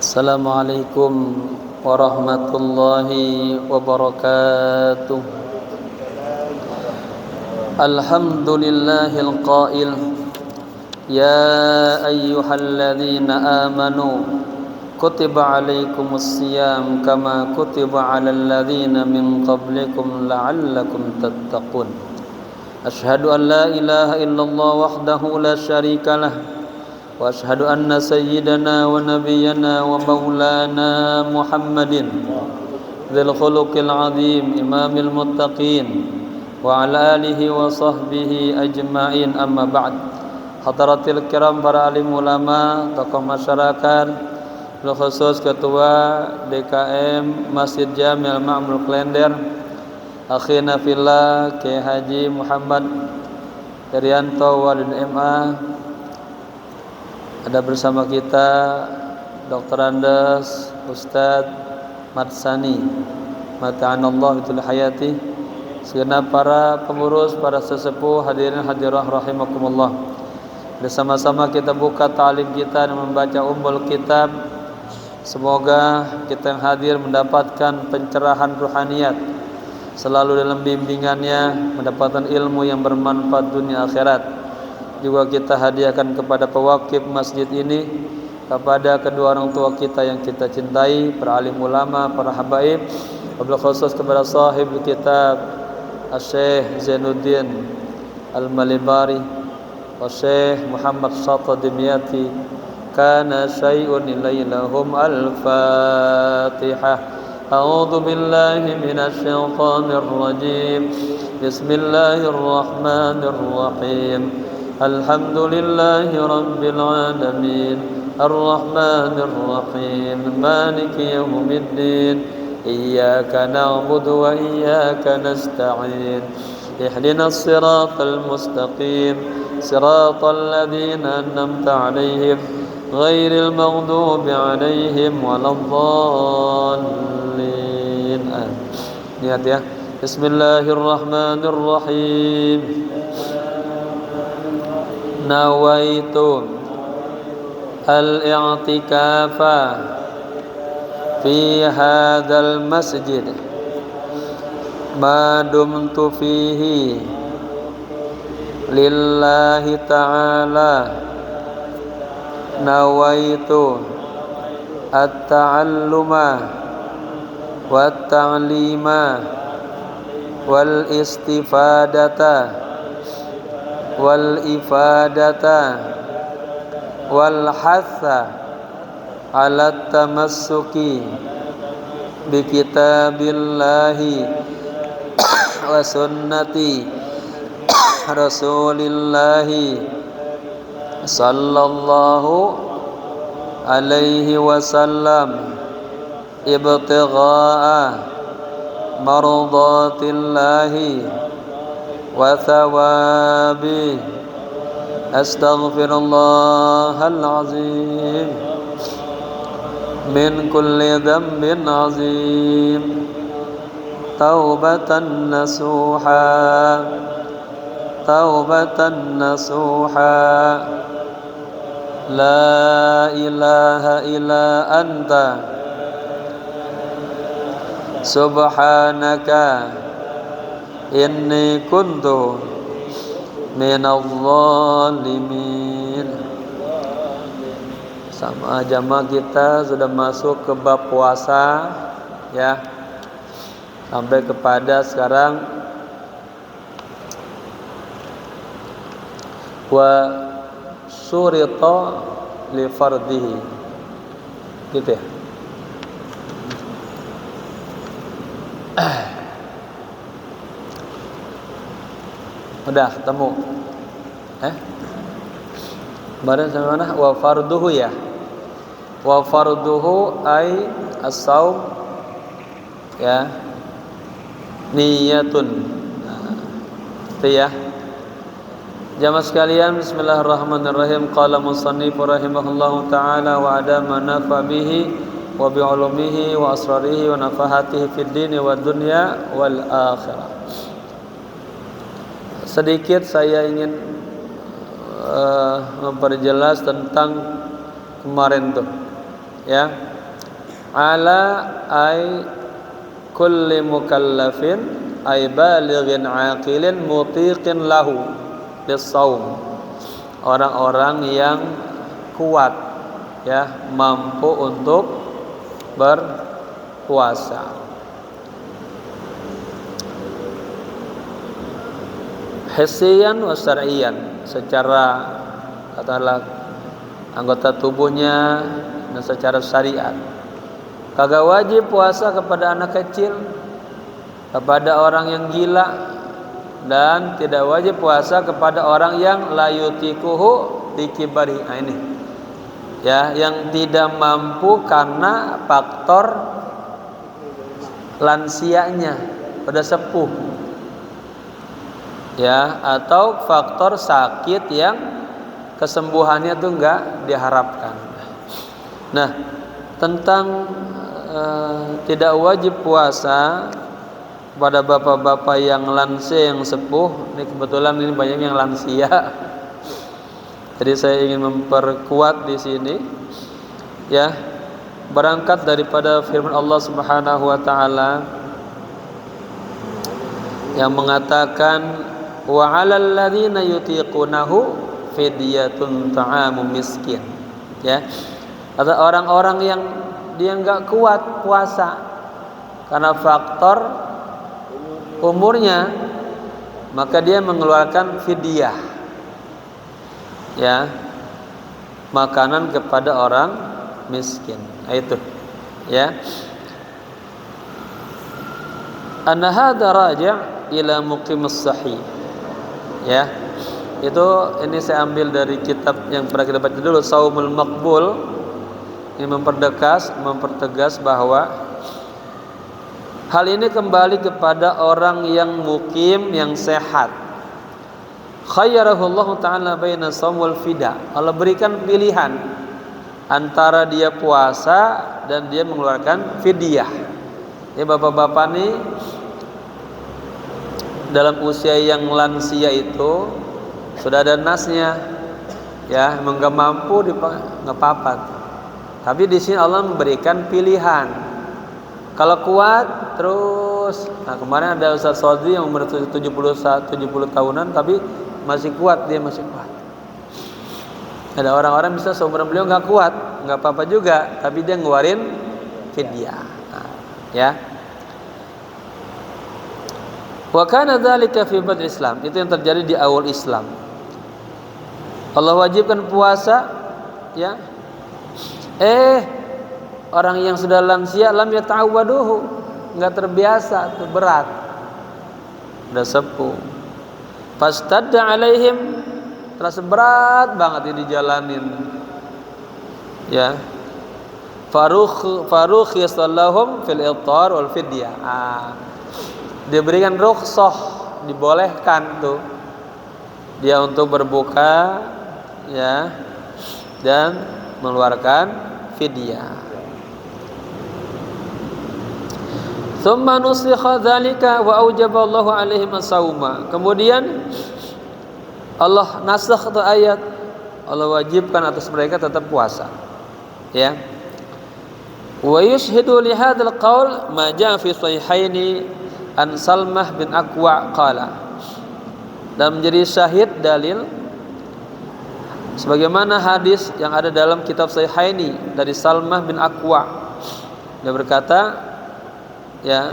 Assalamualaikum warahmatullahi wabarakatuh. Alhamdulillahil qail ya ayyuhalladzina amanu kutiba alaikumus siyam kama kutiba alal ladzina min qablikum la'allakum tattaqun. Asyhadu an la ilaha illallah wahdahu la syarikalah wa asyhadu anna sayyidana wa nabiyyana wa maulana Muhammadin dzil khuluqil azim imamil muttaqin wa ala alihi wa sahbihi ajma'in, amma ba'd. Hadaratil kiram, para alim ulama, tokoh masyarakat, khusus ketua DKM Masjid Jamil Ma'mul Klender, akhina fillah Kiai Haji Muhammad Herianto Walid MA. Ada bersama kita Dr. Andes Ustadz Matsani Mata'anallah bitul hayati, segenap para pengurus, para sesepuh, hadirin hadirah rahimakumullah. Bersama-sama kita buka ta'lim kita dan membaca ummul kitab. Semoga kita yang hadir mendapatkan pencerahan ruhaniyat, selalu dalam bimbingannya, mendapatkan ilmu yang bermanfaat dunia akhirat. Juga kita hadiahkan kepada pewakif masjid ini, kepada kedua orang tua kita yang kita cintai, para alim ulama, para habaib, wabil khusus kepada sahib kitab Syekh Zainuddin Al-Malibari wa Syekh Muhammad Shata Dimyati. Kana syai'un ilailahum. Al-Fatihah. A'udzu billahi minasy syaithanir rajim. Bismillahirrahmanirrahim. Alhamdulillahi rabbil alamin, arrahmanir rahim, maliki yaumiddin. Iyyaka na'budu wa iyyaka nasta'in. Ihdinas siratal mustaqim, siratal ladzina an'amta 'alaihim ghairil maghdubi 'alaihim waladdallin. Lihat ya. Bismillahirrahmanirrahim. Nawaitu al-i'tikafa fi hadzal masjid ma dumtu fihi lillahi ta'ala. Nawaitu at-ta'alluma wat-ta'lima wal istifadata wal ifadata wal hatha ala tamassuki bi kitabillahi wa sunnati rasulillahi sallallahu alaihi wasallam ibtigha'a mardatillahi wa thawabi. Astaghfirullahal azim min kulli dhanbin azim, taubatan nasuha, taubatan nasuha. La ilaha illa anta subhanaka inni kuntu minadh dhalimin. Sama jamaah kita sudah masuk ke bab puasa ya, sampai kepada sekarang wa surita li fardihi, gitu ya. Udah ketemu? Kemarin sampai mana? Wa farduhu ya. Wa farduhu ay as-saum ya, niyatun. Itu ya. Jamaah sekalian, bismillahirrahmanirrahim. Qala musannif rahimahullahu taala wa adama nafa bihi wa bi ulumihi wa asrarihi wa nafahatihi fid dini wad dunya wal akhirah. Sedikit saya ingin memperjelas tentang kemarin tuh ya. Ala ay kulli mukallafin ay balighin aqilin mutiqin lahu lis-shaum. Orang-orang yang kuat, ya, mampu untuk berpuasa. Hissiyan wa syar'iyan, secara katakanlah anggota tubuhnya dan secara syariat. Kagak wajib puasa kepada anak kecil, kepada orang yang gila, dan tidak wajib puasa kepada orang yang la yutikuhu dikibari. Nah, ini ya, yang tidak mampu karena faktor lansianya, udah sepuh, ya, atau faktor sakit yang kesembuhannya tuh enggak diharapkan. Nah, tentang tidak wajib puasa pada bapak-bapak yang lansia, yang sepuh, ini kebetulan ini banyak yang lansia. Jadi saya ingin memperkuat di sini, ya, berangkat daripada firman Allah Subhanahu wa taala yang mengatakan wa 'alal ladzina yutiqunahu fidyatun ta'amu miskin, ya. Ada orang-orang yang dia enggak kuat puasa karena faktor umurnya, maka dia mengeluarkan fidyah, ya, makanan kepada orang miskin. Itu, ya. Anna hadza raji' ila muqimus sahih, ya. Itu ini saya ambil dari kitab yang pernah kita baca dulu, Shaumul Maqbul. Ini mempertegas bahwa hal ini kembali kepada orang yang mukim, yang sehat. Khayyarahullahu ta'ala baina shaum wal fida. Allah berikan pilihan antara dia puasa dan dia mengeluarkan fidyah. Ya, bapak-bapak nih dalam usia yang lansia itu sudah ada nasnya, ya, enggak mampu enggak apa-apa. Tapi di sini Allah memberikan pilihan. Kalau kuat terus, nah kemarin ada Ustaz Sodri yang umur 70 tahunan tapi masih kuat, dia masih kuat. Ada orang-orang bisa seumur beliau nggak kuat, nggak apa-apa juga, tapi dia ngeluarin fidyah. Nah, ya. Wa kana dzalika fi bad'il Islam, itu yang terjadi di awal Islam. Allah wajibkan puasa, ya. Orang yang sudah lansia lam yata'awwaduhu, enggak terbiasa, itu berat, udah sepuh. Fastadda alaihim, terasa berat banget ini dijalanin, ya. Farukh yasallahum fil iftar wal fidyah. Diberikan rukhsah, dibolehkan tuh dia untuk berbuka, ya, dan mengeluarkan fidyah. Tsumma nusikha dzalika wa aujaba Allahu alaihim as-sauma. Kemudian Allah nasakh itu ayat, Allah wajibkan atas mereka tetap puasa, ya. Wa yushhidu li hadzal qaul ma jaa fi sahihaini an Salmah bin Aqwa qala. Dan menjadi syahid dalil sebagaimana hadis yang ada dalam kitab Sahihaini dari Salmah bin Aqwa. Dia berkata, ya,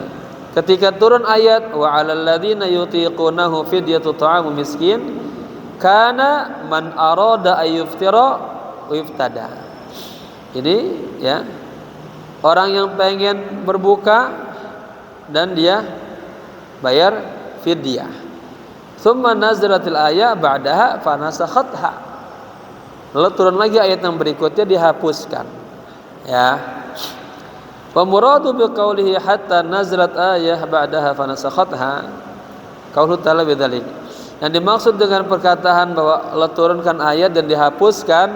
ketika turun ayat wa 'alal ladzina yutiqunahu fidyatu ta'amu miskin kana man arada ayyuftira wa yuftada. Ini, ya, orang yang pengen berbuka dan dia bayar fidyah. Tsumma nazalatil ayat ba'daha fa nasakhatha. Lalu turun lagi ayat yang berikutnya, dihapuskan, ya. Wa muradu biqaulihi hatta nazalat ayah ba'daha fa nasakhatha qaulu ta'ala bidzalik. Yang dimaksud dengan perkataan bahwa Allah turunkan ayat dan dihapuskan,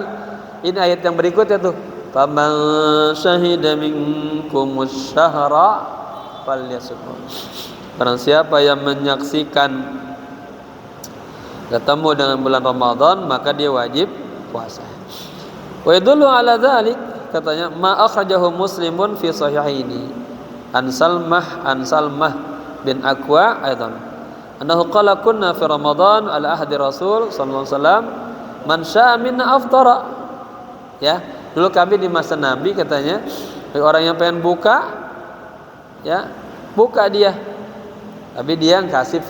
ini ayat yang berikutnya tuh, faman syahida minkumus syahra falyasum. Barang siapa yang menyaksikan ketemu dengan bulan Ramadan, maka dia wajib puasa. Wa yadullu ala dzalik, katanya ma akhrajahu Muslimun fi sahihaini an Salmah bin Aqwa aidan annahu qala kunna fi Ramadan ala ahdi Rasul sallallahu alaihi wasallam man syaa minna aftara. Ya, dulu kami di masa Nabi katanya orang yang pengen buka ya buka dia, tapi dia kasih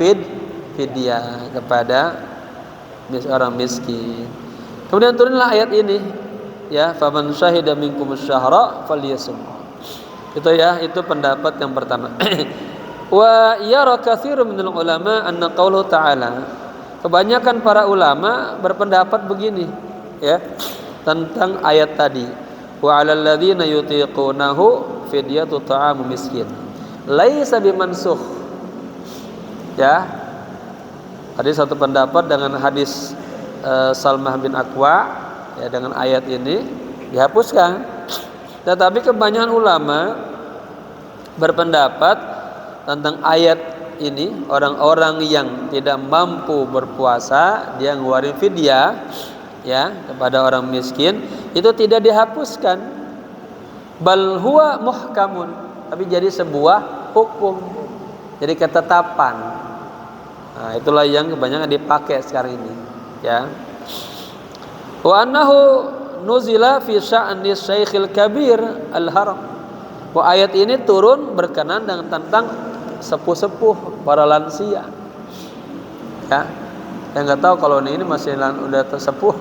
fidyah kepada orang miskin. Kemudian turunlah ayat ini ya, faman syahida minkumus syahra falyasum. Itu ya, itu pendapat yang pertama. Wa yara katsirun minal ulama anna qauluhu ta'ala, kebanyakan para ulama berpendapat begini ya tentang ayat tadi, wa 'alal ladzina yutiqunahu fidyatu ta'amu miskin laisa bimansukh. Ya, ada satu pendapat dengan hadis Salmah bin Aqwa ya, dengan ayat ini dihapuskan. Tetapi kebanyakan ulama berpendapat tentang ayat ini, orang-orang yang tidak mampu berpuasa dia ngeluarin fidyah ya kepada orang miskin, itu tidak dihapuskan, bal huwa muhkamun, tapi jadi sebuah hukum, jadi ketetapan. Nah, itulah yang kebanyakan dipakai sekarang ini ya. Wa annahu nuzila fi sya'ni Syekhil Kabir Al-Haram. Wa ayat ini turun berkenan dengan tentang sepuh-sepuh para lansia. Ya. Saya enggak tahu kalau ini masih udah tersepuh.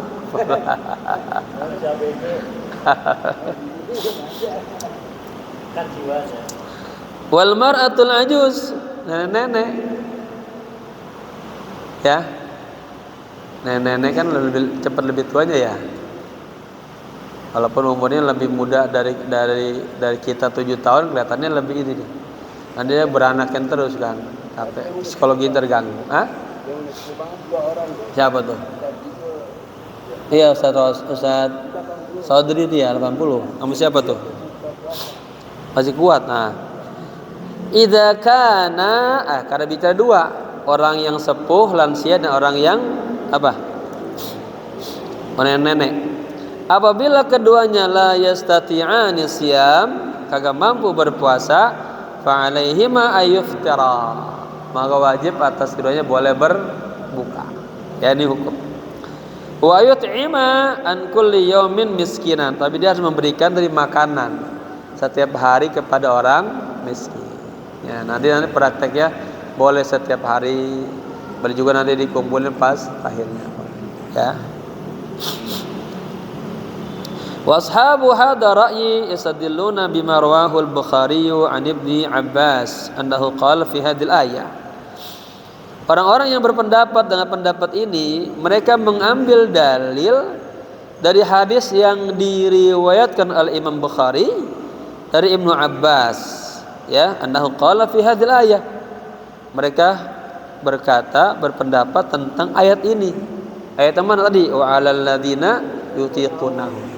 Wal mar'atul ajuz, nenek-nenek. Ya. Nenek-nenek kan lebih cepat lebih tuanya ya. Walaupun umurnya lebih muda dari kita 7 tahun, kelihatannya lebih ini nih. Dan dia beranakan terus kan. Capek, psikologi terganggu. Hah? Siapa tuh? Iya, Ustaz Saudri dia 80. Kamu siapa tuh? Masih kuat. Nah. Idza kana karena bicara dua, orang yang sepuh, lansia, dan orang yang apa? Orang nenek. Apabila keduanya la yastati'ani siyam, kagak mampu berpuasa, fa alaihima ayuftira, maka wajib atas keduanya boleh berbuka. Ya, ini hukum. Wa yut'ima an kulli yaumin miskinan, tapi dia harus memberikan dari makanan setiap hari kepada orang miskin. Ya, nanti prakteknya boleh setiap hari, boleh juga nanti dikumpulin pas akhirnya. Ya. Wa ashabu hadha ra'yi yastadilluna bima rawahu al-Bukhari an Ibnu Abbas annahu qala fi hadhil ayah. Orang-orang yang berpendapat dengan pendapat ini, mereka mengambil dalil dari hadis yang diriwayatkan oleh Imam Bukhari dari Ibnu Abbas, ya, annahu qala fi hadhil ayah. Mereka berpendapat tentang ayat ini. Ayat mana tadi? Wa 'alal ladzina yutiqunahu.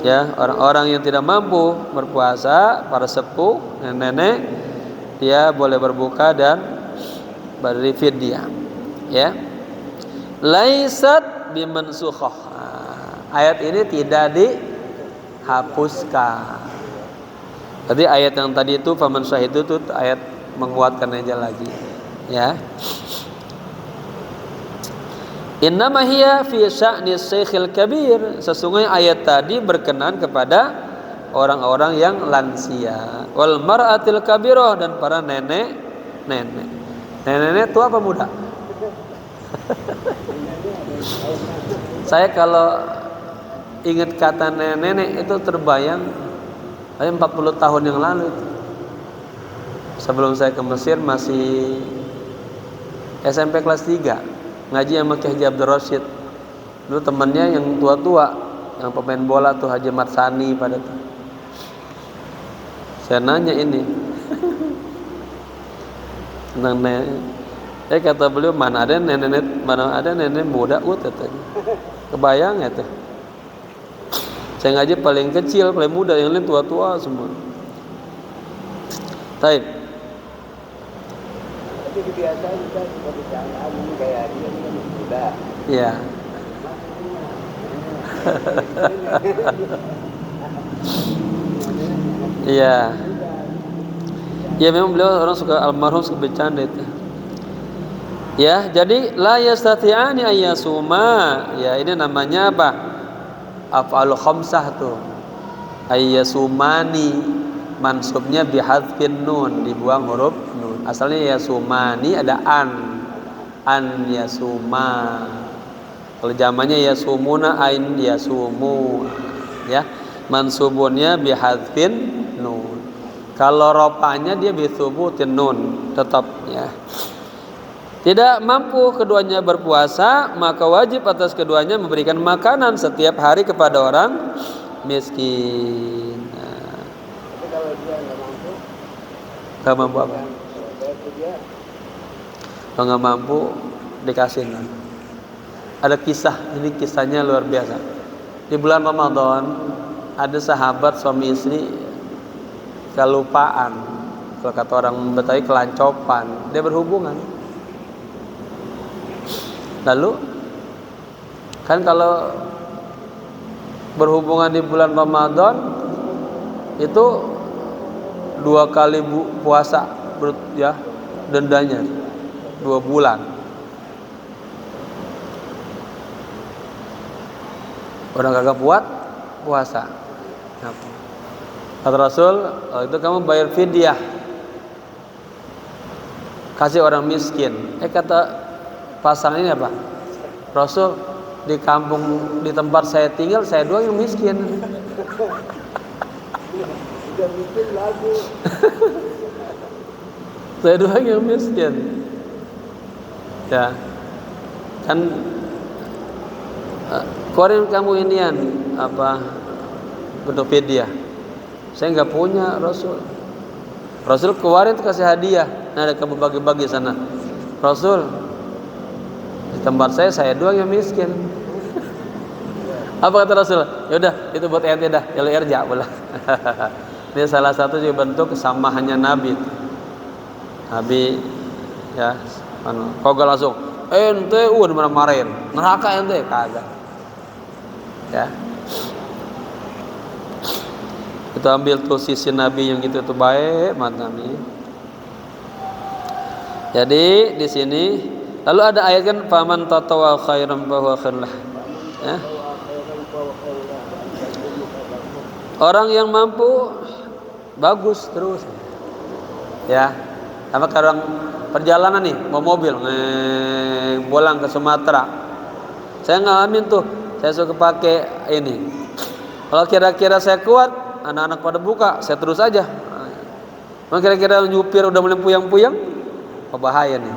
Ya, orang-orang yang tidak mampu berpuasa, para sepuh, nenek-nenek, dia boleh berbuka dan beri fidyah. Ya. Laisat bimansukhah. Ayat ini tidak dihapuskan. Tadi ayat yang tadi itu faman syahidu itu ayat menguatkan aja lagi. Ya. Innama hiya fi sya'ni Syekhil Kabir. Sesungguhnya ayat tadi berkenan kepada orang-orang yang lansia, wal mar'atil kabirah, dan para nenek-nenek. Nenek-nenek tua apa muda? Saya kalau ingat kata nenek-nenek itu terbayang 40 tahun yang lalu itu. Sebelum saya ke Mesir masih SMP kelas 3. Ngaji sama Kiai Haji Abdul Rasyid. Dulu temannya yang tua-tua, yang pemain bola tuh Haji Marsani pada tuh. Saya nanya ini. Nenek. Kata beliau, mana ada nenek muda katanya. Kebayang ya tuh. Saya ngaji paling kecil, paling muda, yang lain tua-tua semua. Taib. Tapi biasa kita kebiasaan kayak dia muda. Iya. Iya. Ya memang beliau orang suka almarhum suka bercanda itu. Ya, jadi la yastati'ani ayyasuma. Ya, ini namanya apa? Af'alu khamsah tuh. Ayyasumani mansubnya bihadzfin nun, dibuang huruf nun. Asalnya yasumani ada an yasuma. Kalau zamannya yasumuna ain yasumu. Ya, mansubunnya bihadzfin nun. Kalau rofanya dia bisubutin nun, tetap ya. Tidak mampu keduanya berpuasa, maka wajib atas keduanya memberikan makanan setiap hari kepada orang miskin. Nah. Tapi kalau dia Nggak mampu apa? Kalau nggak mampu dikasih. Ada kisah, ini kisahnya luar biasa. Di bulan Ramadan ada sahabat suami istri kelupaan, kalau kata orang Betawi kelancopan, dia berhubungan. Lalu kan kalau berhubungan di bulan Ramadan itu 2 kali puasa ya, dendanya 2 bulan. Orang kagak kuat puasa. Kata Rasul, itu kamu bayar fidyah, kasih orang miskin. Kata pasangan ini apa? Rasul, di kampung di tempat saya tinggal saya doang yang miskin. Sudah miskin lagi. Saya doang yang miskin. Ya, kan keluarin kamu inian apa bentuk fidyah. Saya nggak punya Rasul. Rasul keluarin tuh kasih hadiah. Nah, ada kamu bagi-bagi sana. Rasul, di tempat saya doang yang miskin. Apa kata Rasul? Ya udah, itu buat ente dah. Kalau erja boleh. Ini salah satu juga bentuk kesamaannya Nabi. Nabi ya, kagak langsung ente udah marah-marahin. Neraka ente kagak. Ya. Kita ambil tuh sisi Nabi yang gitu tuh baik banget Nabi. Jadi di sini lalu ada ayat kan faman tatawwa khairan fa huwa khairul lah. Ya. Orang yang mampu bagus terus. Ya. Sama orang perjalanan nih mau mobil pulang ke Sumatera. Saya ngalamin tuh. Saya suka pakai ini. Kalau kira-kira saya kuat, anak-anak pada buka, saya terus aja. Kalau kira-kira nyupir udah mulai puyang-puyang, bahaya nih.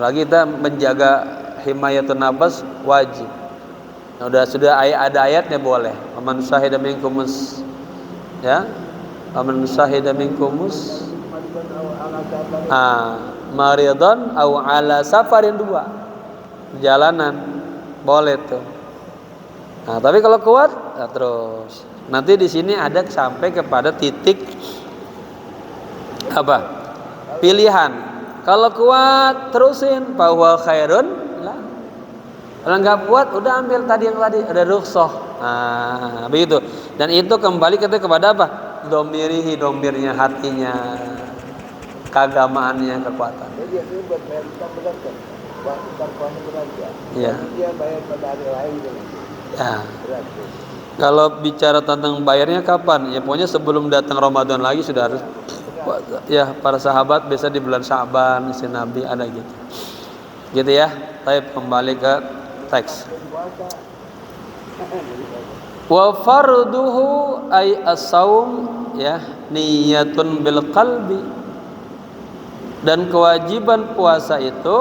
Lagi kita menjaga himayatun nafas wajib. Nah, sudah ada ayatnya boleh. Aman syahida minkumus, ya. Aman syahida minkumus. Maridon au ala safarin 2. Perjalanan boleh tuh. Nah, tapi kalau kuat, ya terus. Nanti di sini ada sampai kepada titik apa? Pilihan. Kalau kuat terusin, bahwa khairun lah. Kalau nggak kuat, udah ambil tadi yang tadi ada rukhsah. Nah, begitu. Dan itu kembali kepada apa? Domirnya hatinya, keagamaannya, kekuatan. Jadi dia buat bayar utang berat kan? Utang puasa berat ya. Iya. Dia bayar pada hari lain kan? Ya. Berat. Kalau bicara tentang bayarnya kapan? Ya pokoknya sebelum datang Ramadan lagi sudah harus. Ya, para sahabat biasa di bulan Sya'ban, si Nabi ada gitu. Gitu ya. Baik, kembali ke teks. Wa farduhu ay as-saum ya, niyatun bil qalbi. Dan kewajiban puasa itu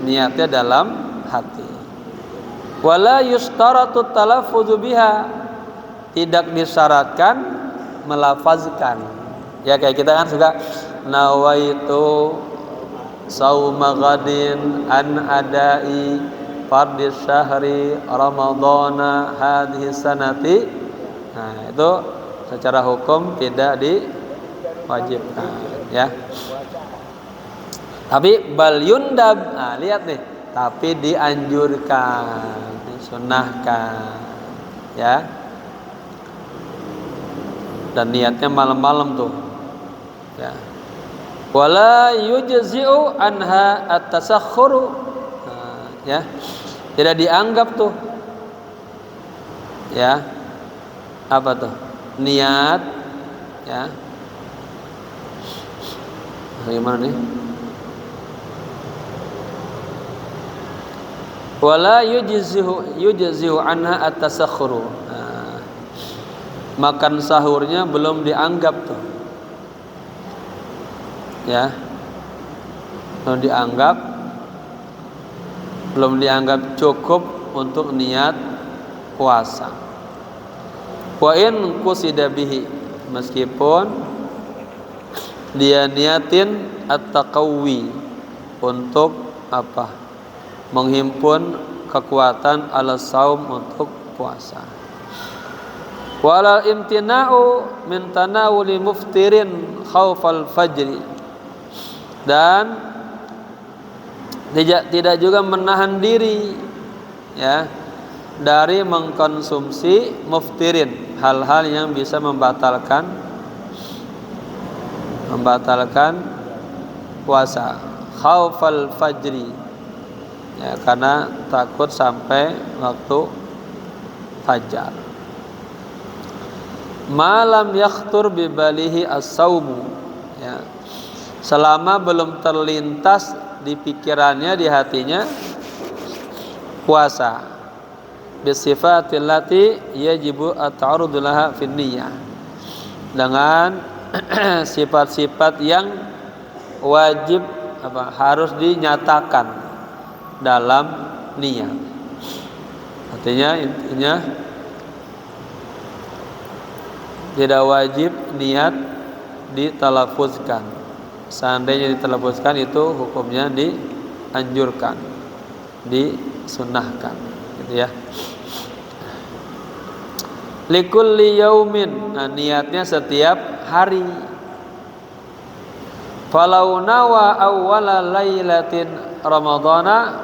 niatnya dalam hati. Wala yustaratu talaffuzu biha, tidak disyaratkan melafazkan. Ya kayak kita kan suka nawaitu sauma ghadin an adai fardhi syahri ramadhana hadhihi sanati. Nah, itu secara hukum tidak diwajibkan ya. Tapi bal yundab, nah lihat nih, tapi dianjurkan, disunahkan, ya. dan niatnya malam-malam tuh. Ya. Wala yujzi'u anha at-tasakhkhuru. Ya. Tidak dianggap tuh. Ya. Apa tuh? Niat, ya. Bagaimana nih? Wala yujzi'u anha at-tasakhkhuru. Makan sahurnya belum dianggap tuh. Ya. Belum dianggap cukup untuk niat puasa. Wa in qusida bihi, meskipun dia niatin at-taqawwi, untuk apa? Menghimpun kekuatan ala saum untuk puasa. Walal imtina'u min tanawuli muftirin khaufal fajri, dan tidak juga menahan diri, ya, dari mengkonsumsi muftirin, hal-hal yang bisa membatalkan puasa. Khaufal fajri, ya, karena takut sampai waktu fajar. Malam yakhtur bibalihi as-saumu, ya, selama belum terlintas di pikirannya, di hatinya puasa. Bisifatil lati yajibu at-ta'arrudu laha fin niyyah, dengan sifat-sifat yang wajib harus dinyatakan dalam niat. Artinya intinya tidak wajib niat ditalafuzkan. Seandainya ditalafuzkan itu hukumnya dianjurkan, disunnahkan, gitu ya. Likulli yaumin, nah, niatnya setiap hari. Falau nawa awwala lailatin ramadhana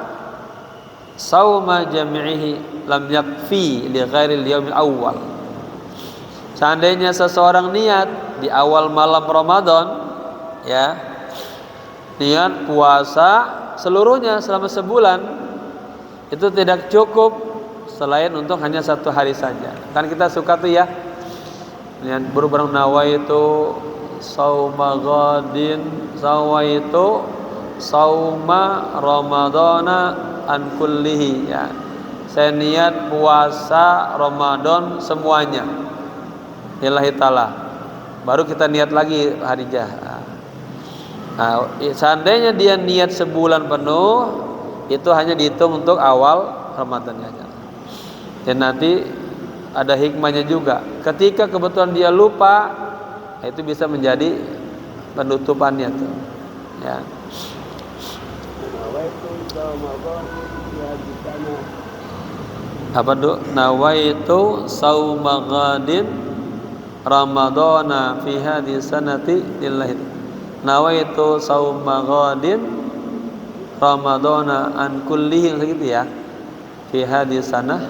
sauma jami'ihi lam yakfi li ghairil yaumil awwal. Seandainya seseorang niat di awal malam Ramadan, ya, niat puasa seluruhnya selama sebulan, itu tidak cukup selain untuk hanya satu hari saja. Kan kita suka tuh ya, niat bareng nawaitu sauma ghadin, sawaitu sauma ramadana an kullihi, ya, saya niat puasa Ramadan semuanya lillahi ta'ala. Baru kita niat lagi hari jah. Nah, seandainya dia niat sebulan penuh, itu hanya dihitung untuk awal Ramadannya aja. Dan nanti ada hikmahnya juga. Ketika kebetulan dia lupa, itu bisa menjadi penutupannya tuh. Ya. Apa tuh? Nawaitu sauma ghadin Ramadana fi hadhihi sanati lillahi. Nawaitu sauma ghadin Ramadana an kullihi, gitu ya. Fi hadhihi sanah.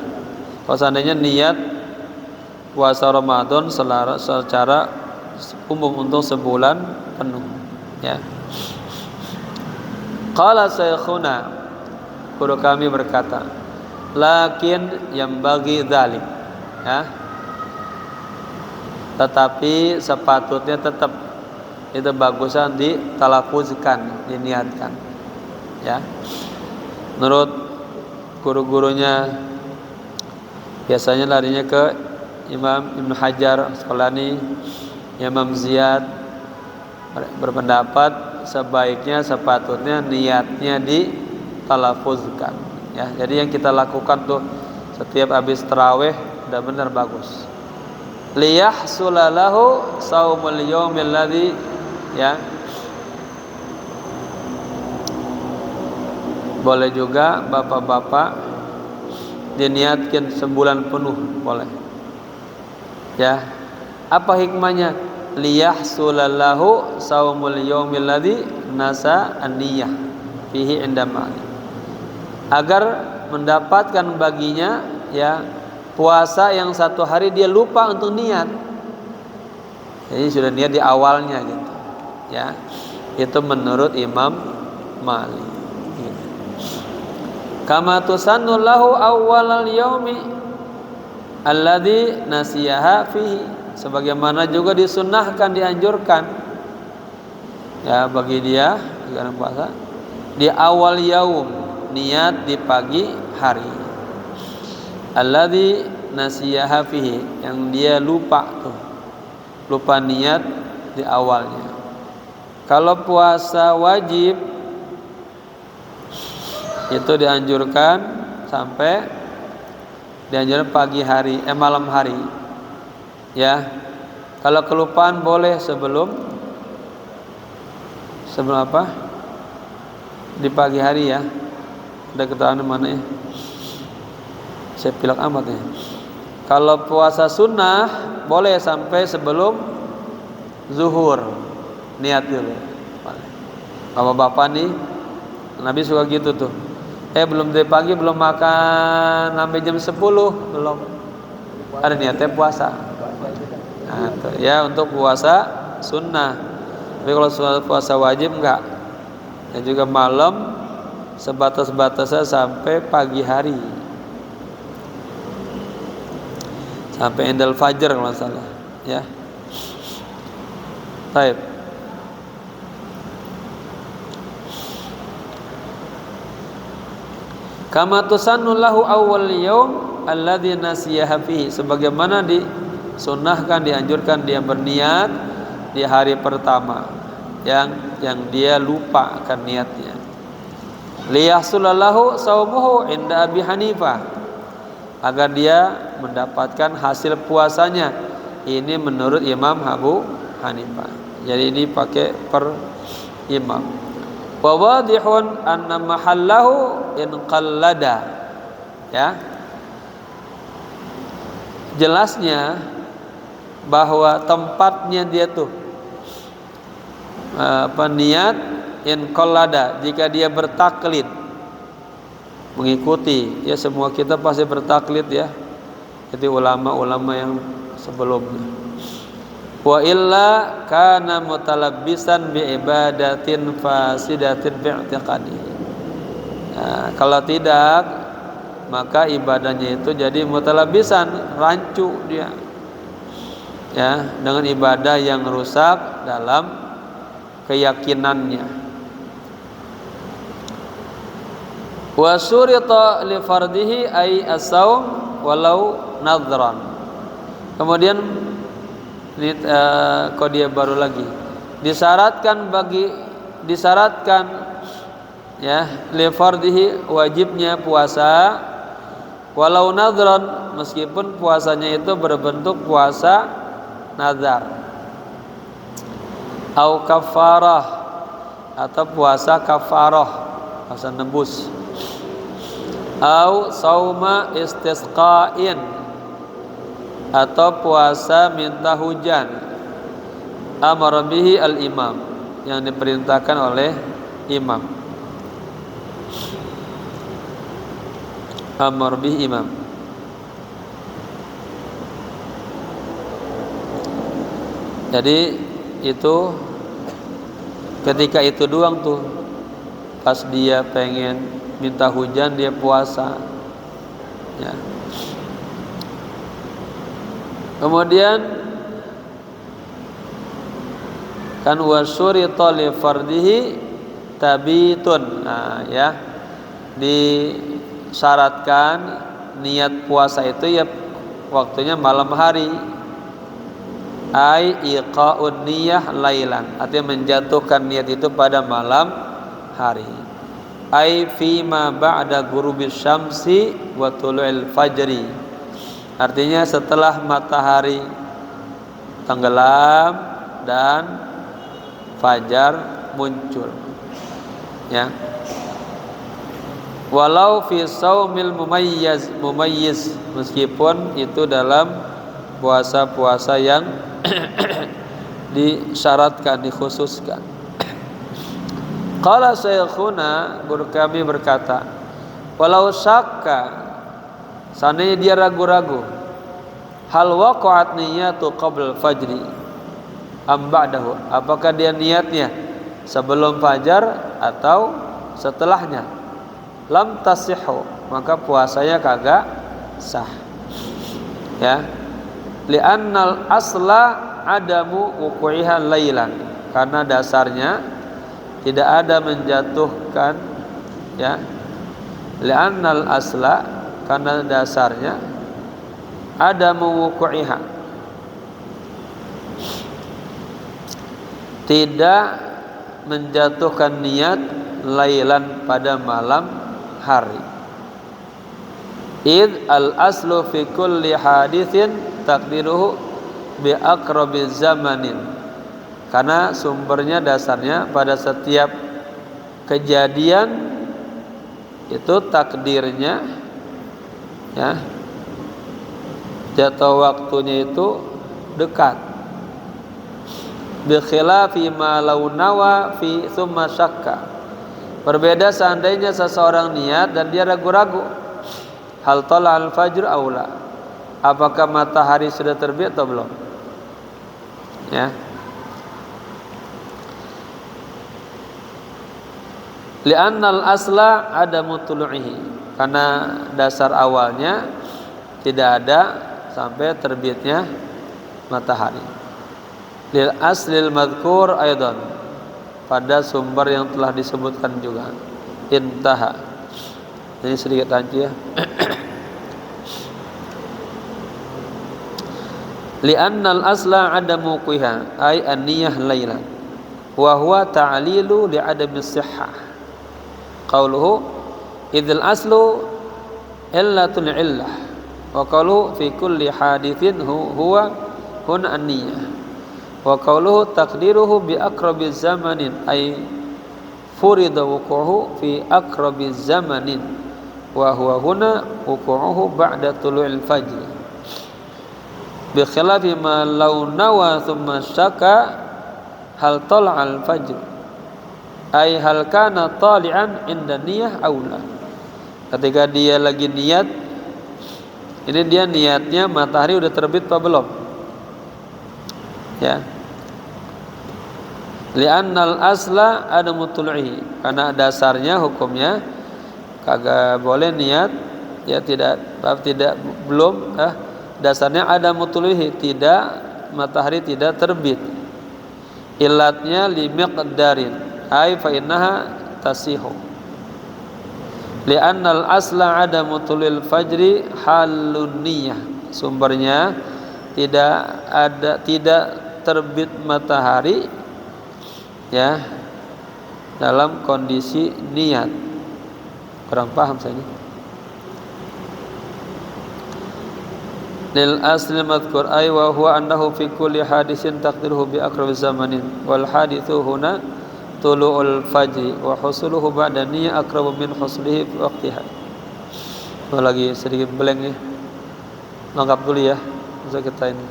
Kalau seandainya niat puasa Ramadan secara umum untuk sebulan penuh, ya. Qala syekhuna, guru kami berkata, lakin yang bagi dzalik, ya, tetapi sepatutnya tetap itu bagusan ditalafuzkan, diniatkan, ya. Menurut guru-gurunya biasanya larinya ke Imam Ibnu Hajar Asqalani, Imam Ziyad berpendapat sebaiknya sepatutnya niatnya ditalafuzkan, ya. Jadi yang kita lakukan tuh setiap habis tarawih udah benar bagus. Liyahsulalahu saumul yaumil ladzi, ya. Boleh juga bapak-bapak diniatkan sebulan penuh, boleh. Ya. Apa hikmahnya? Liyahsulalahu saumul yaumil ladzi nasa an-niyah fihi inda ma'ani. Agar mendapatkan baginya, ya, puasa yang satu hari dia lupa untuk niat. Jadi sudah niat di awalnya gitu. Ya. Itu menurut Imam Malik. Gitu. Kama tusannu lahu awwalal yaumi alladzi nasiyaha fihi, sebagaimana juga disunnahkan, dianjurkan ya bagi dia karena puasa di awal yaum, niat di pagi hari. Alladzi nasiyaha fihi, yang dia lupa tuh. Lupa niat di awalnya. Kalau puasa wajib itu dianjurkan sampai dianjurkan pagi hari, malam hari. Ya. Kalau kelupaan boleh sebelum apa? Di pagi hari ya. Ada keterangan mana ya? Saya pilek amat ya. Kalau puasa sunnah boleh sampai sebelum zuhur, niat dulu. Bapak-bapak nih, Nabi suka gitu tuh. Belum dari pagi belum makan sampai jam 10 belum. Ada niatnya puasa. Nah, ya untuk puasa sunnah. Tapi kalau puasa wajib enggak. Dan juga malam sebatas-batasnya sampai pagi hari. Sampai endal fajar kalau salah, ya. Baik. Kama tusannu lahu awwal yaum alladzi nasiyaha fihi, sebagaimana disunnahkan, dianjurkan dia berniat di hari pertama yang dia lupa akan niatnya. Liyahsulallahu saumuhu inda Abi Hanifah, agar dia mendapatkan hasil puasanya. Ini menurut Imam Abu Hanifah. Jadi ini pakai per imam. Wa wadihun anna mahallahu in qallada. Ya. Jelasnya bahwa tempatnya dia tuh niat in qallada, jika dia bertaklid, mengikuti, ya semua kita pasti bertaklid ya. Jadi ulama-ulama yang sebelumnya. Wa illa kana mutalabbisan bi ibadatin fasidatin bi i'tiqadi. Nah, kalau tidak maka ibadahnya itu jadi mutalabbisan, rancu dia. Ya, dengan ibadah yang rusak dalam keyakinannya. Wa surita li fardihi ay as-saum walau nadhran. Kemudian ini dia baru lagi disyaratkan ya li fardihi, wajibnya puasa walau nadhran, meskipun puasanya itu berbentuk puasa nazar, au kafarah, atau puasa kafarah, puasa nebus, au sauma istisqain, atau puasa minta hujan. Amar bihi al-imam, yang diperintahkan oleh imam. Amar bihi imam. Jadi itu ketika itu doang tuh, pas dia pengen minta hujan dia puasa ya. Kemudian kan wasyurita li fardihi tabitun. Nah, ya. Disyaratkan niat puasa itu ya waktunya malam hari. Ai iqa'un niyah lailan, artinya menjatuhkan niat itu pada malam hari. Ai fima ba'da ghurubis syamsi wa tulu'il fajri, artinya setelah matahari tenggelam dan fajar muncul ya. Walau fi saumil mumayyiz, meskipun itu dalam puasa-puasa yang disyaratkan, dikhususkan. Qala syekhuna, guru kami berkata, walau syakka, seandainya dia ragu-ragu, hal waqa'at niyatu qabl fajri, am ba'dahu, apakah dia niatnya sebelum fajar atau setelahnya, lam tasihhu, maka puasanya kagak sah. Ya, li'annal asla adamu wuqu'iha lailan, karena dasarnya tidak ada menjatuhkan, ya, li'annal asla, karena dasarnya adamu wuqu'iha, tidak menjatuhkan niat lailan pada malam hari. Id al aslu fi kulli hadithin taqdiruhu bi aqrabiz zamanin, karena sumbernya dasarnya pada setiap kejadian itu takdirnya, ya, jatuh waktunya itu dekat. Bi khilafi ma law nawa fi thumma syakka, berbeda seandainya seseorang niat dan dia ragu-ragu, hal tala al fajr aula, apakah matahari sudah terbit atau belum, ya. Li'annal asla adamu tulu'ihi, karena dasar awalnya tidak ada sampai terbitnya matahari. Lil aslil madhkur aidan, pada sumber yang telah disebutkan juga. Intaha. Ini sedikit lanjut, ya. Li'annal asla adamu qiha ay an-niyah lailan wa huwa ta'lilu li'adami sihhah. Qauluhu idzal aslu illatul illah, wa qauluhu fi kulli hadithin huwa huna an-niyah, wa qauluhu taqdiruhu bi aqrabiz zamanin ay furida wuquhu fi aqrabiz zamanin wa huwa huna wuquhu ba'da tulu'il fajr bi khilafi ma law nawa thumma syaka hal tala'al fajr ay hal kana tali'an inda niyah aula, ketika dia lagi niat, ini dia niatnya matahari udah terbit apa belum, ya. Li'annal asla adamu tulu'ihi, karena dasarnya hukumnya kagak boleh niat, ya, tidak belum, dasarnya adamu tulu'ihi, tidak, matahari tidak terbit. Ilatnya li miqdarin ay fa innaha tasihu. Li'annal asla adamu tulil fajri halun niyah, sumbernya tidak terbit matahari, ya, dalam kondisi niat. Kurang paham saya ini. Lil asli madhkur ay wa huwa annahu fi kulli hadisin taqdiruhu bi aqrabi zamanin wal hadithu huna tulu'ul fajri wa husuluhu ba'da niyyah aqrabu min husulihi fi waqtiha. Lagi sedikit blank nih, lengkap dulu ya, bisa kita ini.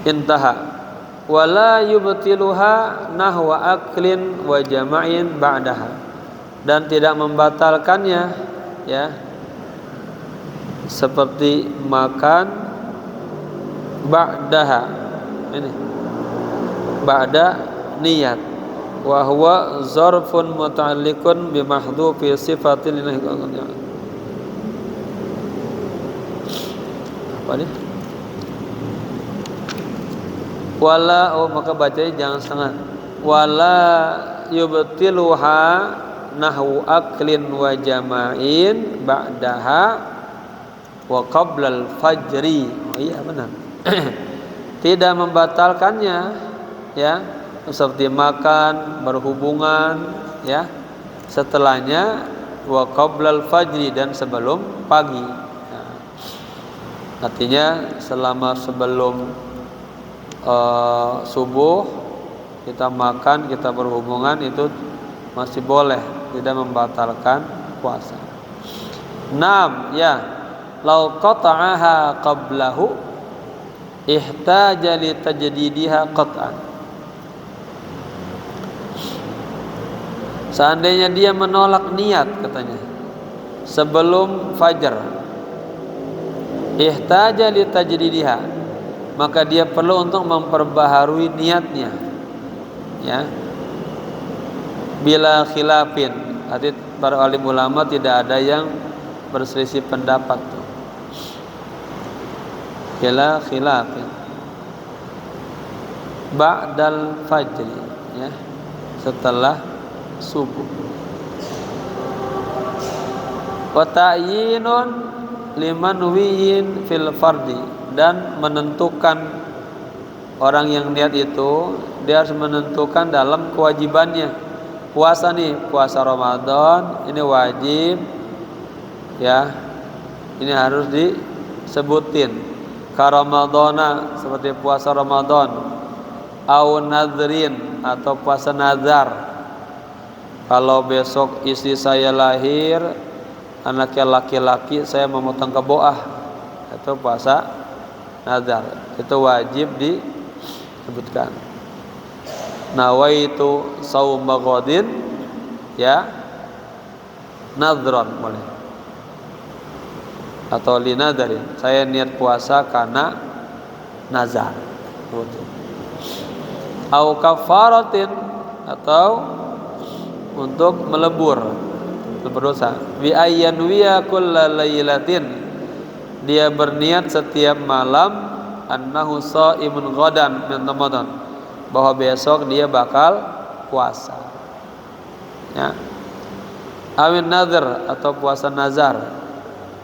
Intaha wala yubtiluha nahwa aklin wa jama'in ba'daha, dan tidak membatalkannya, ya, seperti makan ba'daha, ini ba'da niat, wa huwa zarfun muta'alliqun bi mahdhufi sifatin lillahi. Apa ini? Wala, oh, maka bacanya jangan setengah. Wala yubtiluha nahwu aklin wa jama'in ba'daha wa qablal fajri. Oh iya benar. Tidak membatalkannya, ya, seperti makan, berhubungan, ya, setelahnya, wa qablal fajri, dan sebelum pagi. Nah, artinya selama sebelum subuh kita makan, kita berhubungan, itu masih boleh, tidak membatalkan puasa. 6, ya, lau qata'aha qablahu ihtaja li tajdidiha qat'an. Seandainya dia menolak niat, katanya, sebelum fajar, ihtaja li tajdidiha, maka dia perlu untuk memperbaharui niatnya, ya, bila khilafin, arti para alim ulama tidak ada yang berselisih pendapat tuh. Bila khilafin ba'dal fajri, ya, setelah subuh. Wa ta'yinun liman wiyin fil fardi, dan menentukan orang yang niat itu dia harus menentukan dalam kewajibannya. Puasa nih, puasa Ramadan ini wajib, ya, ini harus disebutin. Ka Ramadana, seperti puasa Ramadan, au nadrin, atau puasa nazar. Kalau besok istri saya lahir, anaknya laki-laki, saya memotong keboah, itu puasa nazar, itu wajib disebutkan. Nawaitu sauma ghadin, ya, nadron boleh, atau li nadarin, saya niat puasa karena nazar. Au kafaratin, atau untuk melebur dosa. Bi ayyanwiya kullalailatin, dia berniat setiap malam, annahu shaimun ghadan min Ramadan, bahwa besok dia bakal puasa, ya. Awil nazar, atau puasa nazar.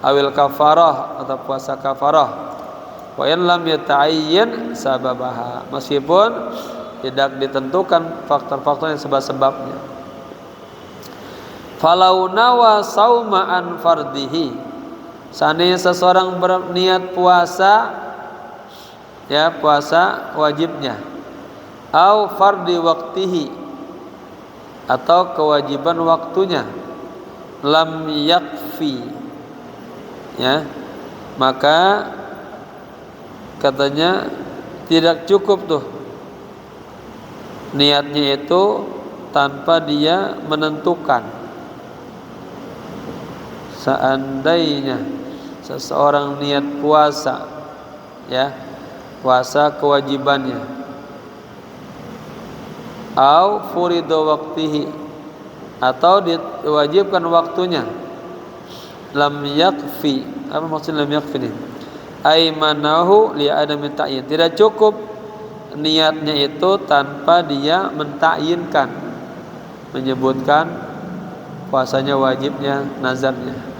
Awil kafarah, atau puasa kafarah. Wa in lam yata'ayyan sababaha, meskipun tidak ditentukan faktor-faktor yang sebab-sebabnya. Falau nawa sauma an fardihi, seandainya seseorang berniat puasa, ya, puasa wajibnya, au fardi waktihi, atau kewajiban waktunya, lam yakfi, ya, maka katanya tidak cukup tuh niatnya itu tanpa dia menentukan. Seandainya seseorang niat puasa, ya, puasa kewajibannya, au furidu waktihi, atau diwajibkan waktunya, lam yakfi. Apa maksud lam yakfi ini? Ai manahu li adami ta'yin, tidak cukup niatnya itu tanpa dia mentakyinkan, menyebutkan puasanya, wajibnya, nazarnya.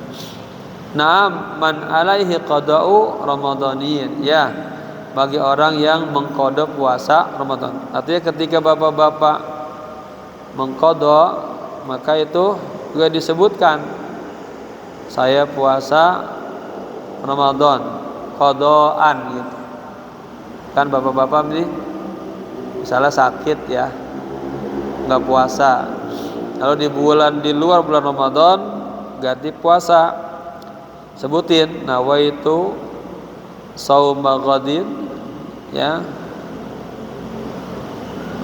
Naam man alaihi qada'u ramadhaniyin, ya, bagi orang yang mengqada puasa Ramadan. Artinya ketika bapak-bapak mengqada, maka itu juga disebutkan, saya puasa Ramadan qadaan, gitu kan. Bapak-bapak ini misalnya sakit, ya, nggak puasa, lalu di luar bulan Ramadan ganti puasa, sebutin nawaitu sauma ghadin, ya,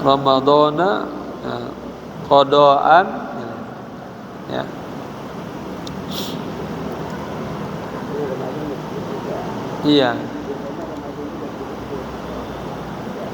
Ramadana, ya, qadaan, ya. Iya.